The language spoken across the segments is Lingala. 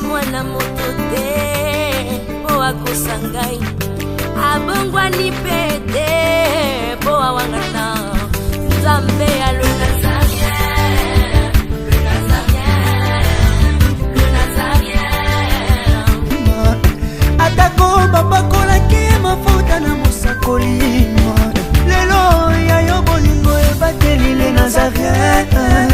mwana motote boa kusangai abongwa ni pete boa wangana Nzambe ya le Nazarien atako babakola ke mafuta na musakoli lelo ya yo bolingo ebateli le Nazarien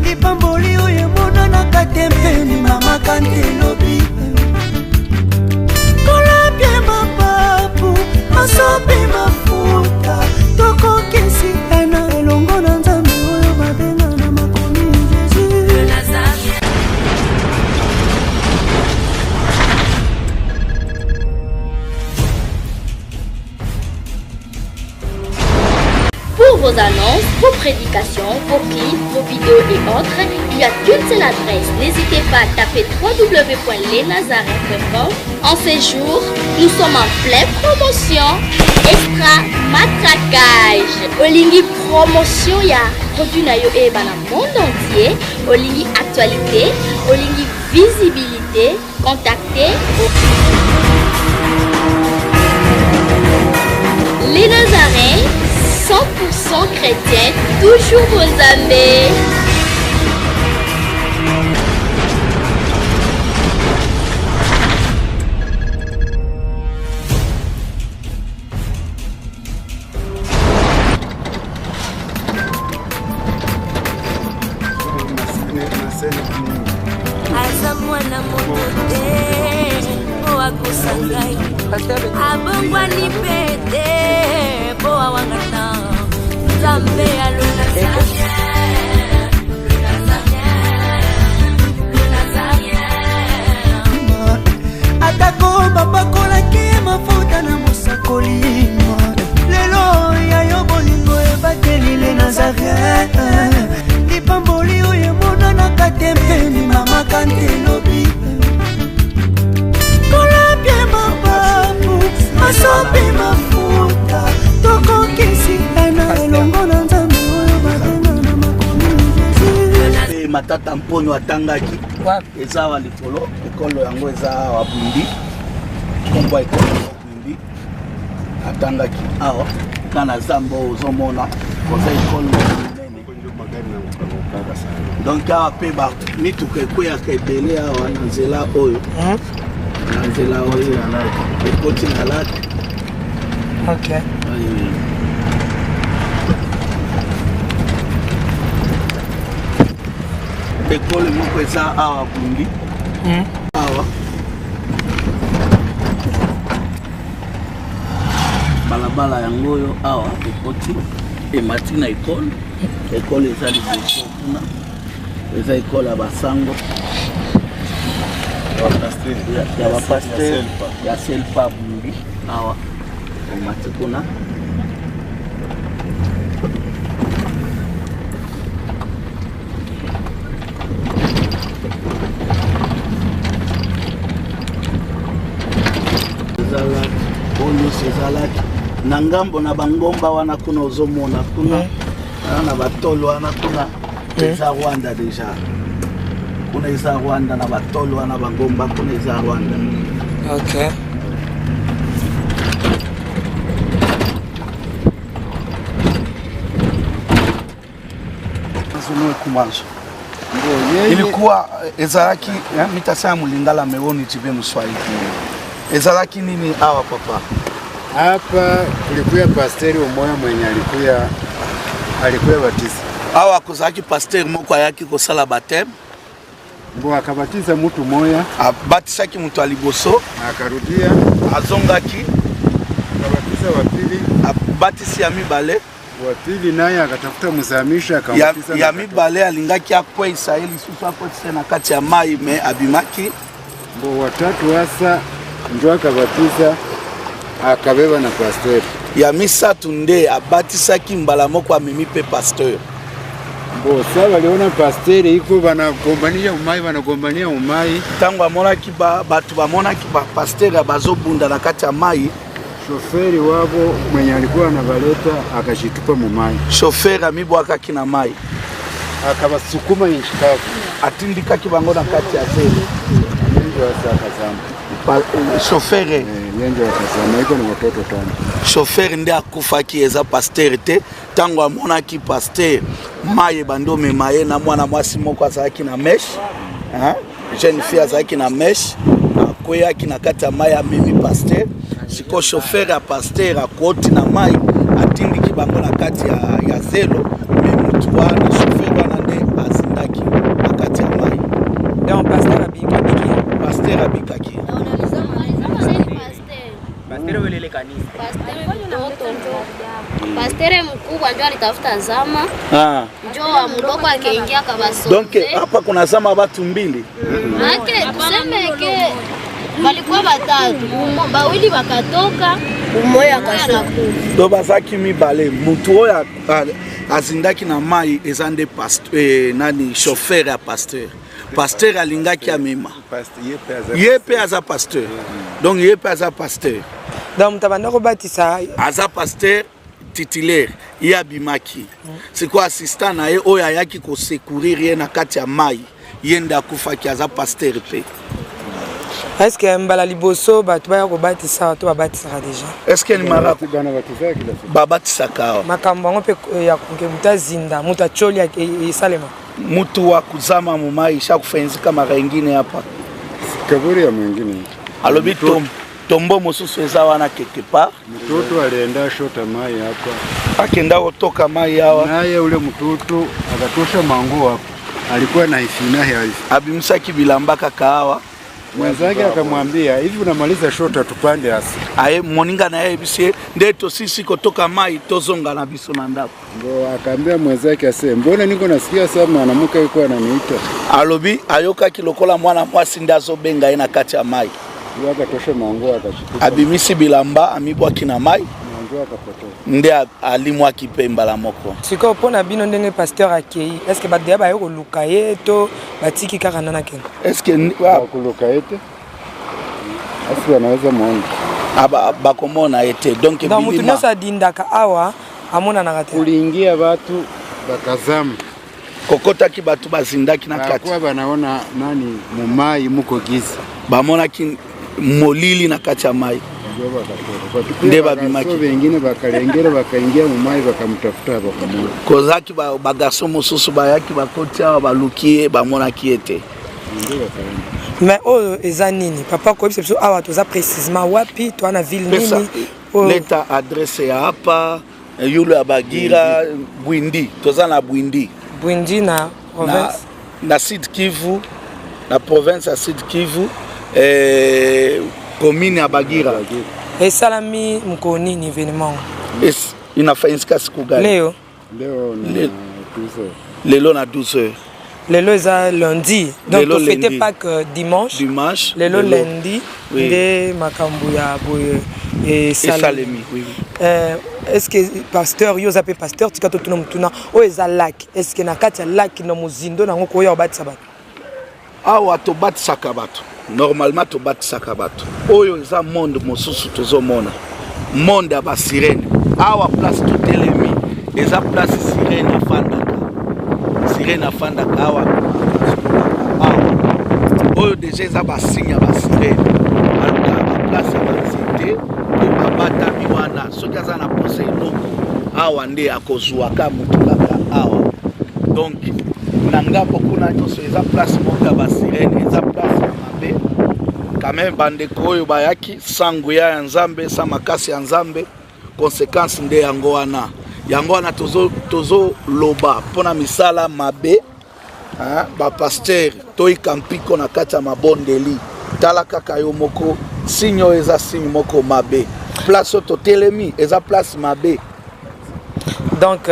lipamboli oyo mona na katempeni mama kantelobi kola pie mapapu masope mafuta toko kesi ena elongo na Nzambe oyo babenga na makomi Jésus. Pour vos annonces, vos prédications, vos clips, vos vidéos et autres, il y a qu'une seule adresse. N'hésitez pas à taper www.lesnazarins.com. En ces jours, nous sommes en pleine promotion. Extra matraquage. Olingi promotion, il y a produit na yo et dans le monde entier. Olingi actualité, Olingi visibilité. Contactez les Nazarins. 100% chrétien, toujours vos amis. Azamwana motote boa kusangai abongwa ni pete boa wangana Nzambe ya le Nazarien atako babakola ke mafuta na musakoli lelo ya yo bolingo ebateli le Nazarien lipamboli oyo mona na katempeni mama kantelobi kola pie mapapu masope mafuta toko kesi ena elongo na Nzambe oyo babenga na makomi Jésus. Matata mponyo atangaki eza wa likolo ekolo yango eza wa bundi kombo ekolo ya bundi atangaki awa kana zambo ozomona koza ekolo donc awa pe ba mituka ekweyaka ebele awa na nzela oyo na nzela oyo ekoti na lake. Ok. Ekolo moko eza awa bundi awa balabala yango oyo awa ekoti emati na ekolo eza liboso kuna eza ekolo ya basango ya bapaster ya selpa bundi awa emati kuna ezalaki na ngambo na bangomba wana kuna ozomona kuna na batolo wana kuna eza Rwanda deja kuna eza Rwanda na batolo wana bangomba kuna eza Rwanda. Ok. Ilikuwa ezalaki mitasema mulingala meoni tibe mswahili ezalaki nini awa papa? Hapa kulikuya pasteri umoya mwenye alikuya batiza. Awa kuzaki pasteri moko yaki kosala batem. Mbo akabatiza mtu moya. Abatisaki mtu aliboso. Akarudia. Azongaki. Akabatiza wapili. Abatisi ya mibale. Wapili naye akatafuta mzamisha akabatiza. Ya mibale alingaki akwa Israeli susu akotise na kati ya mai me abimaki. Mbo watatu hasa ndio akabatiza akabeba na pasteur. Ya misatu nde abatisaki mbala moko amemi pe pasteur. Mbo sasa waliona pasteur iko wanagombania umai. Tangu amonaki batu bamonaki ba pasteur bazobunda na kati ya mai. Shoferi wabo mwenye alikuwa anabaleta akashitupa mu mai. Shoferi amibwaka kina mai. Akabasukuma inchikavu. Atindika kibango na kati ya zeli. ndio sasa kazama. Chauffeur. Yenje wakazama iko na watoto 5. Chauffeur ndi akufaki eza pasteur te tango amonaki pasteur maye bandome maye na mwana mwasi moko azalaki na mesh. Jeune fille azalaki na mesh. Akoyaki na kati ya maye amemi pasteur. Siko chauffeur ya pasteur akoti na maye atindiki bango na kati ya zelo. Mutu wana chauffeur wana nde azindaki na kati ya maye. Donc pasteur abikaki. Pasteur abikaki. Pastere mkubwa ndio alitafuta zama. Ndio mdogo akaingia kabaso. Donc hapa kuna zama watu mbili. Make tuseme ke walikuwa batatu. Bawili wakatoka, umoja akashuka. Do bazaki mibale mutu oya azindaki na mai ezande pasteur nani chauffeur ya pasteur. Pasteur alingaki amema. Yepe aza pasteur. Donc yepe aza pasteur. Donc mutabanda ko batisa aza pasteur titulaire ya bimaki. C'est quoi assistant na ye oya yaki ko secourir ye na kati ya mai. Yenda akufaki aza pasteur pe. Est-ce que mbala liboso batu ba ko batisa to batisa déjà? Est-ce que ni mara bana batisa kila siku? Babatisa kawa. Makambo ngo pe ya kunge mutazinda mutacholi ya salema. Mutu wa kuzama mu mai sha kufenzika mara nyingine hapa. Kaburi ya mwingine. Alobi tombo mosusu eza wana quelque part. Mtoto alienda shota mai hapa. Akenda kutoka mai hawa. Naye ule mtoto akatosha manguo hapo. Alikuwa na ifina hivi. Abimsaki bilambaka kahawa. Mwenzake akamwambia hivi unamaliza shota tupande hasi. Aye moninga na yeye bisi ndeto sisi kutoka mai tozonga na biso na ndapo. Ngo akaambia mwenzake ase mbona niko nasikia sasa mwanamke yuko ananiita. Alobi ayoka kilokola mwana mwasi ndazo benga ina kati ya mai. Yaka tosha manguo akachukua. Abimisi bilamba amibwa kina mai. Manguo akapotea. Nde alimwa kipemba la moko. Siko pona bino ndenge pasteur akei. Est-ce que badea ba yoko lukaye to batiki kaka nana ken? Est-ce que kuluka ete? Asi anaweza muona. Bakomona ete donc bilima. Mutu nyosa dindaka awa amona na kate. Kuliingia watu bakazama. Kokota ki batu bazindaki na kati. Kwa banaona nani mumai muko giza. Bamona ki molili na kati ya mai. Nde babimaki. Wengine bakalengera bakaingia mumai bakamtafuta bakamona. Kozaki bagaso mosusu bayaki bakoti awa balukie bamona kiete. Mais oh eza nini papa ko biso awa toza précisément wapi to na ville nini leta adresse ya hapa yule abagira Bwindi toza na Bwindi na province na Sud Kivu na province ya Sud Kivu commune abagira et salami mkoni ni événement inafanyika siku gani leo lelo na 12h. Lelo est lundi, donc on fêtait pas que dimanche. Lelo lundi, de makambu ya boye et salemi. Est-ce que pasteur yo zape pasteur tika to tuna mutuna o eza lac. Est-ce que na kati ya lac no muzindo na ngoko ya batisa bato? Awa to batisa kabato. Normalement to batisa kabato. Oyo eza monde mosusu tozomona. Monde ya ba sirene. Awa place to telemi. Eza place sirene afanda. Sirene afanda kawa oyo déjà eza basinya basirene aluka baplace ya banzete to babatami wana soki aza na pose eloko awa nde akozwaka motu kaka awa donc na ngambo kuna nyonso eza place moko ya basirene eza place ya mabe quand même bandeko oyo bayaki sango ya nzambe sa makasi ya nzambe conséquence nde yango wana tozo loba pona misala mabe ba pasteur toi kampiko na kati ya mabondeli tala kaka yo moko sinyo eza signe moko mabe place to telemi eza place mabe donc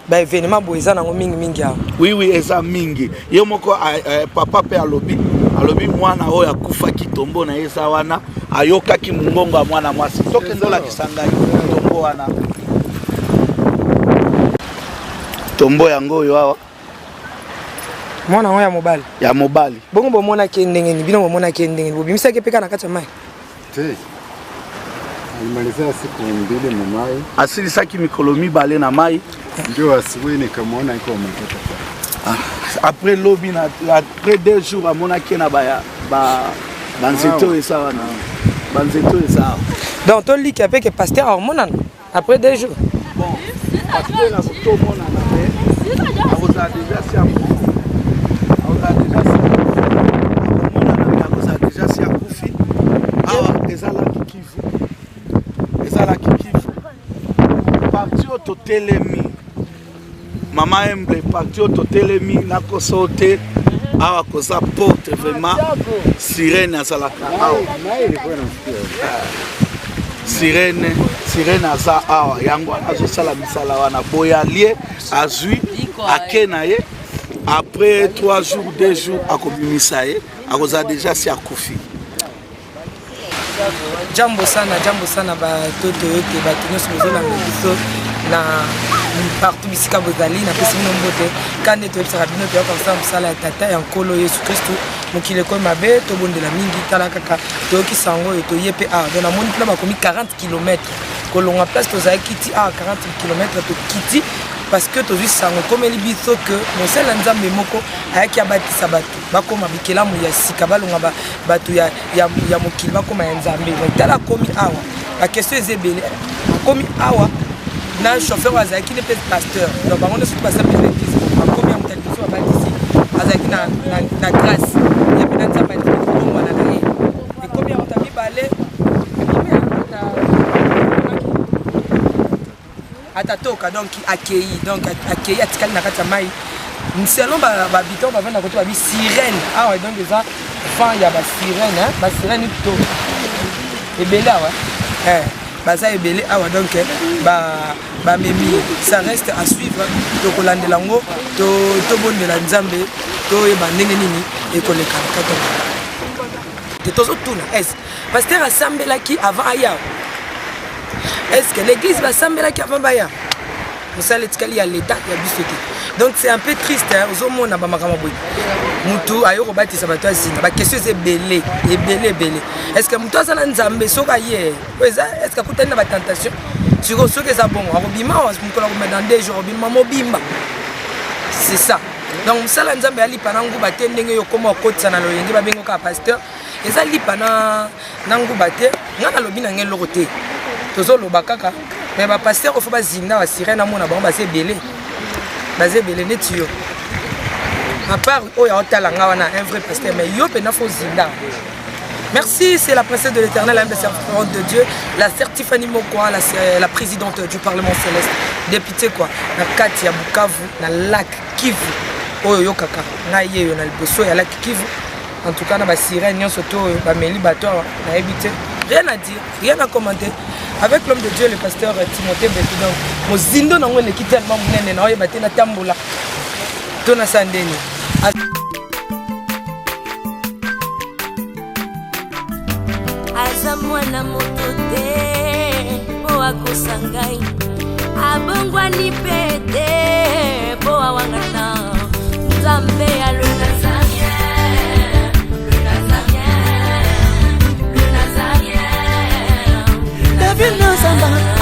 ba événement boeza nango mingi oui eza mingi yo moko papa pe alobi mwana oyo akufa kitombo na eza wana ayokaki mungongo ya mwana mwasi toke ndola kisangai tombo wana tombo yango oyo awa mwana oya mobali bongo bomona ke ndenge ni bino bomona ke ndenge ni bimisa ke peka na kati ya mai te alimaliza siku mbili mu mai asilisaki mikolo mibale na mai ndio asubuhi nikamwona iko mtoto après lobi na après 2 jours amona ke na ba Banzeto et ça, Banzeto et ça. Donc, tu lis qu'il que pasteur à mon après 2 jours. Bon, pasteur à tout le monde vous a déjà si à vous a déjà si à Koufi. Ah, et ça là qui kiffe. Et ça là qui kiffe. Parti au Totelemi. Maman Emble, parti au Totelemi, n'a qu'à sauter. Ah, que ça porte vraiment sirène à Salaka. Sirène à ça. Ah, Yangwa, à Sala Misala, wana boya lié, à Zui, à Kenaye. Après 3 jours, 2 jours, à Kobumisaye, à Rosa déjà si à Koufi. Jambo sana ba toto yote ba tunoso bozola mbiso na partout bisika bozali na pesi mino mbote kande to ebisaka bino to comme ça mosala ya tata ya nkolo Yesu Kristo mokili ekomi mabe tobondela mingi tala kaka toyokisa yango oyo toye mpe awa donc namoni mpena bakomi 40 km kolonga place tozali kiti awa 40 km tokiti parce que tozwi sango komeli biso ke mosala nzambe moko ayaki abatisa bato bakoma bikelamu ya sika balonga bato ya mokili bakoma ya nzambe tala komi awa bakestio eza ebele akomi awa na chauffeur azalaki ne mpe pasteur donc bango nyonso basambela église akomi ya motali biso babatisi azalaki na grâce ye mpe na nzambe aongwana na ye ekomi ya moto mibale atatoka donc akei atikali na kati ya mai selon bahabitant bavanda koto babi sirène awa donc eza vent ya basirène to ebele awa baza ebele awa donc bamemi ça reste à suivre tokolandela yango tobondela nzambe toyeba ndenge nini ekolekana kaka tozotuna est pasteur asambelaki avant aya est-ce que l'église va sambelaki avant baya mosala etikali ya l'état ya biso te donc c'est un peu triste ozomona bamakambo boye mutu ayo kobatisa bato azinda bakestio eza ebele est-ce que mutu aza na nzambe soki aye est-ce que akutani na batentation soki eza bongo akobima mokolo akomema dans 2 jours akobima mobimba c'est ça donc mosala nzambe alipa na nguba te ndenge yo koma okotisa na loyenge babengi kaka pasteur eza lipa na nguba te nga nalobi na nge eloko te tozoloba kaka mais bapasteur ofo bazinda basirène amona bango baza ebele neti yo à part oyo aotalanga wana un vrai pasteur mais yo mpena fo zinda. Merci, c'est la princesse de l'éternel, la servante de Dieu, la Tiffany Mokwa, la présidente du Parlement céleste, députée quoi, na kati ya Bukavu, na lac Kivu, oyo yo kaka, na ye yo na liboso ya lac Kivu, en tout cas na ba sirène nyonso to ba meli bato na ebité, rien à dire, rien à commenter. Avec l'homme de Dieu, le pasteur Timothée Betudon, mozindo nango leki tellement munene na oyeba te na tambola. Tona sandeni. Aza mwana moto te po akosangai abongwani pete po awangata nzambe ya le Nazarien David Nozamba